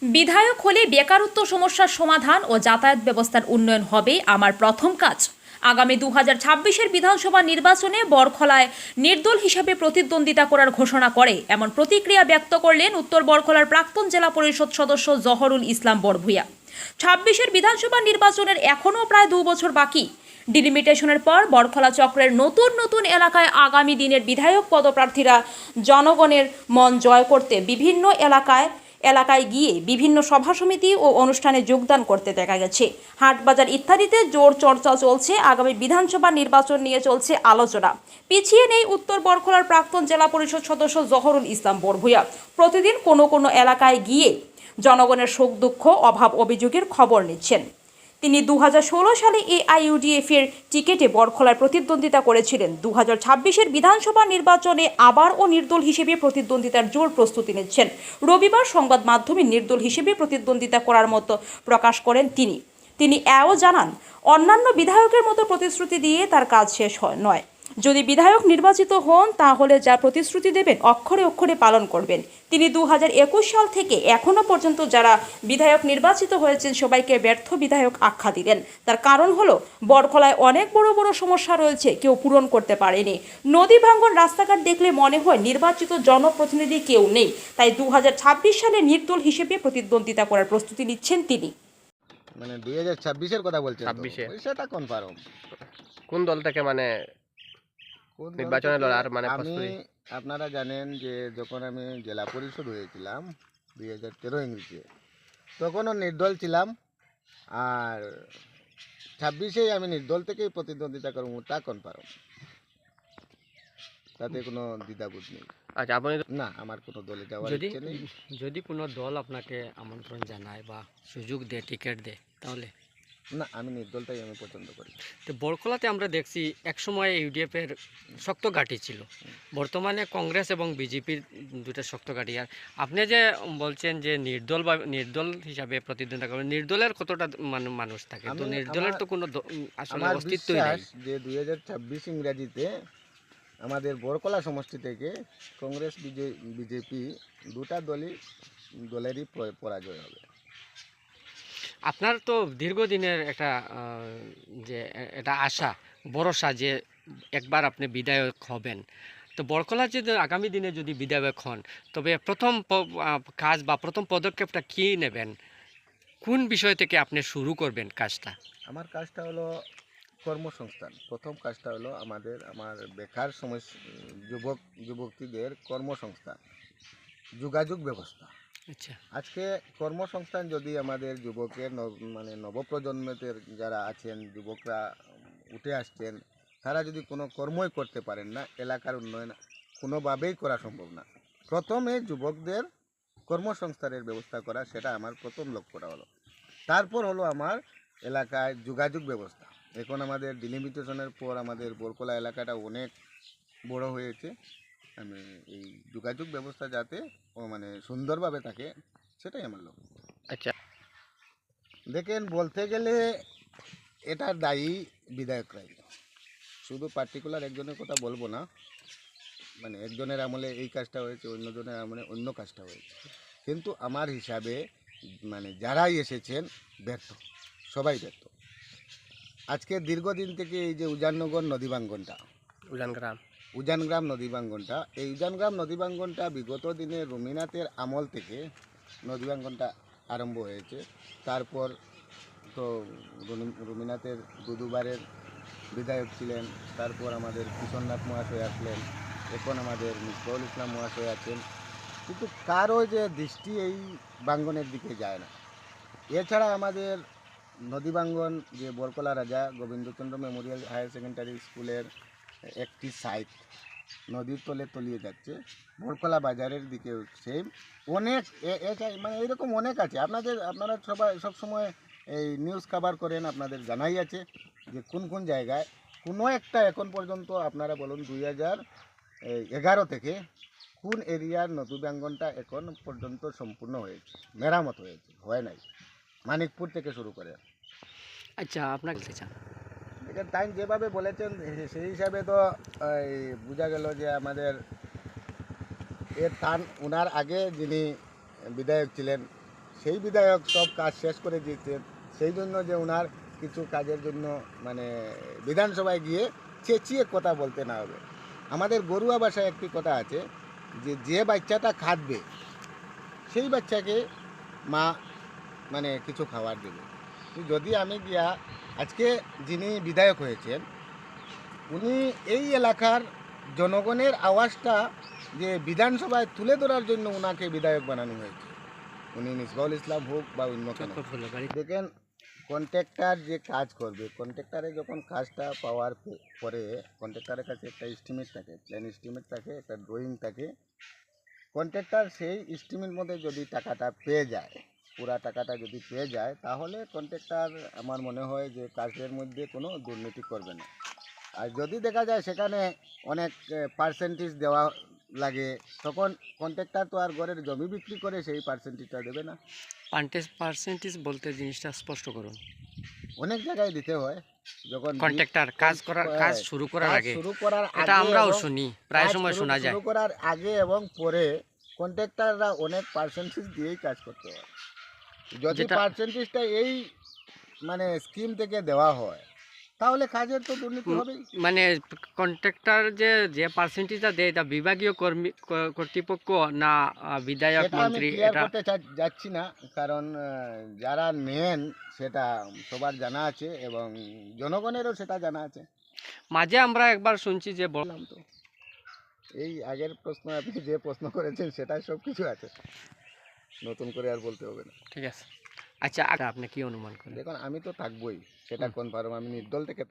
বিধায়ক হলে বেকারত্ব সমস্যার সমাধান ও যাতায়াত ব্যবস্থার উন্নয়ন হবে আমার প্রথম কাজ। আগামী 2026-এর বিধানসভা নির্বাচনে বরখলায় নির্দল হিসাবে প্রতিদ্বন্দ্বিতা করার ঘোষণা করে এমন প্রতিক্রিয়া ব্যক্ত করলেন উত্তর বরখলার প্রাক্তন জেলা পরিষদ সদস্য জহরুল ইসলাম বরভূয়া। 26-এর বিধানসভা নির্বাচনের এখনও প্রায় 2 বছর বাকি। ডিলিমিটেশনের পর বরখলা চক্রের নতুন নতুন এলাকায় আগামী দিনের বিধায়ক পদপ্রার্থীরা জনগণের মন জয় করতে বিভিন্ন এলাকায় গিয়ে বিভিন্ন সভা সমিতি ও অনুষ্ঠানে যোগদান করতে দেখা গেছে। হাটবাজার ইত্যাদিতে জোর চর্চা চলছে। আগামী বিধানসভা নির্বাচন নিয়ে চলছে আলোচনা। পিছিয়ে নেই উত্তর বরখলার প্রাক্তন জেলা পরিষদ সদস্য জহরুল ইসলাম বরভূয়া। প্রতিদিন কোনো এলাকায় গিয়ে জনগণের সুখ দুঃখ অভাব অভিযোগের খবর নিচ্ছেন। তিনি 2016 সালে AIUDF-এর টিকিটে বরখলায় প্রতিদ্বন্দ্বিতা করেছিলেন। 2026-এর বিধানসভা নির্বাচনে আবারও নির্দল হিসেবে প্রতিদ্বন্দ্বিতার জোর প্রস্তুতি নিচ্ছেন। রবিবার সংবাদ মাধ্যমে নির্দল হিসেবে প্রতিদ্বন্দ্বিতা করার মতো প্রকাশ করেন তিনি এও জানান, অন্যান্য বিধায়কের মতো প্রতিশ্রুতি দিয়ে তার কাজ শেষ নয়। যদি বিধায়ক নির্বাচিত হন তাহলে যা প্রতিশ্রুতি দেবেন অক্ষরে অক্ষরে পালন করবেন। তিনি 2021 সাল থেকে এখনও পর্যন্ত যারা বিধায়ক নির্বাচিত হয়েছেন সবাইকে ব্যর্থ বিধায়ক আখ্যা দিলেন। তার কারণ হলো বরখলায় অনেক বড় সমস্যা রয়েছে, কেউ পূরণ করতে পারেনি। নদী ভাঙ্গন, রাস্তাঘাট দেখলে মনে হয় নির্বাচিত জনপ্রতিনিধি কেউ নেই। তাই 2026 সালে নির্দল হিসেবে প্রতিদ্বন্দ্বিতা করার প্রস্তুতি নিচ্ছেন তিনি। মানে 2026-এর কথা বলছেন? 26-এ সেটা কনফার্ম। কোন দল থেকে মানে নির্বাচনে লড়ার মানে আমি আপনারা জানেন যে যখন আমি জেলা পরিষদ হয়েছিলাম 2013 ইংরেজিতে, তখনও নির্দল ছিলাম। আর 26-এ আমি নির্দল থেকেই প্রতিদ্বন্দ্বিতা করবো, তা কনফার্ম, তাতে কোনো দ্বিধাবোধ নেই। আচ্ছা, আপনি না, আমার কোনো দলে যাওয়ার ইচ্ছে নেই। যদি কোনো দল আপনাকে আমন্ত্রণ জানায় বা সুযোগ দেয়, টিকিট দেয়, তাহলে না, আমি নির্দলটাই আমি পছন্দ করি। তো বরখলাতে আমরা দেখছি একসময় ইউডিএফের শক্ত ঘাঁটি ছিল, বর্তমানে কংগ্রেস এবং বিজেপির দুটা শক্ত ঘাঁটি। আর আপনি যে বলছেন যে নির্দল হিসাবে প্রতিদ্বন্দ্বিতা করবেন, নির্দলের কতটা মানুষ থাকে? তো নির্দলের তো কোনো আসলে অস্তিত্বই নেই। যে 2026 ইংরাজিতে আমাদের বরকলা সমষ্টি থেকে কংগ্রেস বিজেপি দুটা দলেরই পরাজয় হবে। আপনার তো দীর্ঘদিনের একটা যে এটা আশা, ভরসা যে একবার আপনি বিধায়ক হবেন। তো বরকলা যে আগামী দিনে যদি বিধায়ক হন, তবে প্রথম কাজ বা প্রথম পদক্ষেপটা কী নেবেন? কোন বিষয় থেকে আপনি শুরু করবেন কাজটা? আমার কাজটা হলো কর্মসংস্থান। প্রথম কাজটা হলো আমার বেকার যুবকদের কর্মসংস্থান, যোগাযোগ ব্যবস্থা। আচ্ছা, আজকে কর্মসংস্থান যদি আমাদের যুবকের মানে নবপ্রজন্মের যারা আছেন, যুবকরা উঠে আসছেন, তারা যদি কোনো কর্মই করতে পারেন না, এলাকার উন্নয়ন কোনোভাবেই করা সম্ভব না। প্রথমে যুবকদের কর্মসংস্থানের ব্যবস্থা করা, সেটা আমার প্রথম লক্ষ্যটা হলো। তারপর হলো আমার এলাকায় যোগাযোগ ব্যবস্থা। এখন আমাদের ডিলিমিটেশনের পর আমাদের বরকলা এলাকাটা অনেক বড় হয়েছে। আমি এই যোগাযোগ ব্যবস্থা যাতে মানে সুন্দরভাবে থাকে, সেটাই আমার লক্ষ্য। আচ্ছা, দেখেন, বলতে গেলে এটার দায়ী বিধায়করাই, শুধু পার্টিকুলার একজনের কথা বলবো না। মানে একজনের আমলে এই কাজটা হয়েছে, অন্যজনের আমলে অন্য কাজটা হয়েছে, কিন্তু আমার হিসাবে মানে যারাই এসেছেন ব্যর্থ, সবাই ব্যর্থ। আজকে দীর্ঘদিন থেকে এই যে উজাননগর নদীবাঙ্গনটা, উজানগ্রাম নদীবাঙ্গনটা, এই উজানগ্রাম নদীবাঙ্গনটা বিগত দিনে রুমিনাথের আমল থেকে নদীবাঙ্গনটা আরম্ভ হয়েছে। তারপর তো রুমিনাথের দুবারের বিধায়ক ছিলেন, তারপর আমাদের কিশোরনাথ মহাশয় আসলেন, এখন আমাদের মিসবাউল ইসলাম মহাশয় আছেন, কিন্তু কারও যে দৃষ্টি এই বাঙ্গনের দিকে যায় না। এছাড়া আমাদের নদীবাঙ্গন যে বরকলা রাজা গোবিন্দচন্দ্র মেমোরিয়াল হায়ার সেকেন্ডারি স্কুলের একটি সাইট নদীর তলে তলিয়ে যাচ্ছে, বরকলা বাজারের দিকে সেম অনেক মানে এরকম অনেক আছে। আপনারা সবসময় এই নিউজ কভার করেন, আপনাদের জানাই আছে যে কোন জায়গায় কোনো একটা এখন পর্যন্ত আপনারা বলুন 2011 থেকে কোন এরিয়ার নদীবাঙ্গনটা এখন পর্যন্ত সম্পূর্ণ হয়েছে, মেরামত হয়েছে, হয় নাই। মানিকপুর থেকে শুরু করে। আচ্ছা, আপনাকে বলতে চান দেখেন, তাই যেভাবে বলেছেন সেই হিসাবে তো বোঝা গেল যে আমাদের ওনার আগে যিনি বিধায়ক ছিলেন সেই বিধায়ক সব কাজ শেষ করে দিয়েছেন, সেই জন্য যে ওনার কিছু কাজের জন্য মানে বিধানসভায় গিয়ে চেঁচিয়ে কথা বলতে না হবে। আমাদের গরুয়া ভাষায় একটি কথা আছে যে যে বাচ্চাটা খাটবে সেই বাচ্চাকে মা মানে কিছু খাবার দেবে। তো যদি আমি গিয়া আজকে যিনি বিধায়ক হয়েছেন উনি এই এলাকার জনগণের আওয়াজটা যে বিধানসভায় তুলে ধরার জন্য ওনাকে বিধায়ক বানানো হয়েছে, উনি মিসবাউল ইসলাম হোক বা অন্য কেন। দেখেন কন্ট্রাক্টর যে কাজ করবে, কন্ট্রাক্টরে যখন কাজটা পাওয়ার পরে কন্ট্রাক্টরের কাছে একটা এস্টিমেট থাকে, প্ল্যান এস্টিমেট থাকে, একটা ড্রয়িং থাকে। কন্ট্রাক্টর সেই এস্টিমেট মধ্যে যদি টাকাটা পেয়ে যায়, পুরা টাকাটা যদি পেয়ে যায়, তাহলে কন্ট্রাক্টর আমার মনে হয় যে কাজের মধ্যে কোনো দুর্নীতি করবে না। আর যদি দেখা যায় সেখানে অনেক পার্সেন্টেজ দেওয়া লাগে, তখন কন্ট্রাক্টর তো আর ঘরের জমি বিক্রি করে সেই পার্সেন্টেজটা দেবে না। পার্সেন্টেজ বলতে জিনিসটা স্পষ্ট করুন। অনেক জায়গায় দিতে হয় যখন কন্ট্রাক্টর কাজ শুরু করার কাজ আগে, শুরু করার এটা আগে আমরাও এবং শুনি, প্রায় কাজ সময় শোনা যায়। শুরু করার আগে এবং পরে কন্ট্রাক্টররা অনেক পার্সেন্টেজ দিয়েই কাজ করতে হয়। যদি যেটা- পার্সেন্টেজটা এই মানে স্কিম থেকে দেওয়া হয় তাহলে কাজের তো দুর্নীতি হবেই। মানে কন্ট্রাক্টর যে পার্সেন্টেজটা দেয় এটা বিভাগীয় কর্তৃপক্ষ না বিধায়ক সেটা আমি মন্ত্রী, ক্লিয়ার এটা করতে যাচ্ছি না, কারণ যারা নেন সেটা সবার জানা আছে এবং জনগণেরও সেটা জানা আছে। মাঝে আমরা একবার শুনছি যে বললাম তো, এই আগের প্রশ্ন আপনি যে প্রশ্ন করেছেন সেটাই সব কিছু আছে, নতুন করে আর বলতে হবে না। ঠিক আছে। আচ্ছা, আপনি কি অনুমান করেন? দেখুন আমি তো থাকবোই, সেটা কনফার্ম, আমি নির্দল থেকে